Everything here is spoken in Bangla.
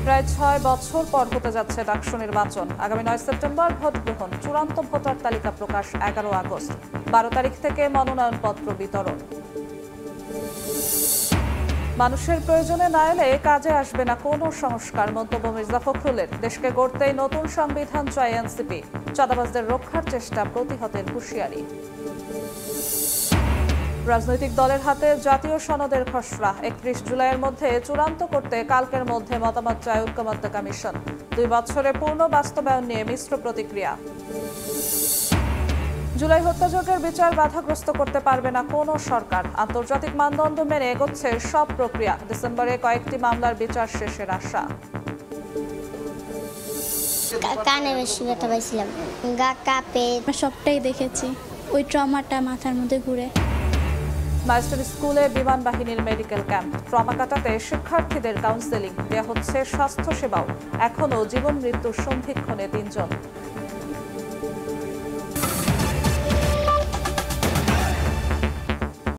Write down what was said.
প্রায় ৬ বছর পর হতে যাচ্ছে ডাকসু নির্বাচন। আগামী ৯ সেপ্টেম্বর ভোট গ্রহণ, চূড়ান্ত ভোটার তালিকা প্রকাশ ১১ আগস্ট। ১২ তারিখ থেকে মনোনয়নপত্র বিতরণ। মানুষের প্রয়োজনে না এলে কাজে আসবে না কোনো সংস্কার, মন্তব্য মির্জা ফখরুলের। দেশকে গড়তেই নতুন সংবিধান চায় এনসিপি। চাঁদাবাজদের রক্ষার চেষ্টা প্রতিহতের হুঁশিয়ারি। রাজনৈতিক দলের হাতে জাতীয় সনদের খসড়া ৩১ জুলাইয়ের মধ্যে চূড়ান্ত করতে কালকের মধ্যে মতামত চায় ঐক্যমত্য কমিশন। ২ বছরে পূর্ণ বাস্তবায়ন নিয়ে মিশ্র প্রতিক্রিয়া। জুলাই হত্যাযজ্ঞের বিচার বাধাগ্রস্ত করতে পারবে না কোনো সরকার। আন্তর্জাতিক মানদণ্ড মেনে এগোচ্ছে সব প্রক্রিয়া। ডিসেম্বরে কয়েকটি মামলার বিচার শেষের আশা। কানে বেশি ব্যথা পাইছিলাম, গা কাঁপে, সবটাই দেখেছি। ওই ট্রমাটা মাথার মধ্যে ঘুরে। মাইলস্টোন স্কুলে বিমান বাহিনীর মেডিকেল ক্যাম্প। ট্রমা কাটাতে শিক্ষার্থীদের কাউন্সেলিং দেওয়া হচ্ছে। স্বাস্থ্যসেবাও এখনও জীবন মৃত্যুর সন্ধিক্ষণে ৩ জন।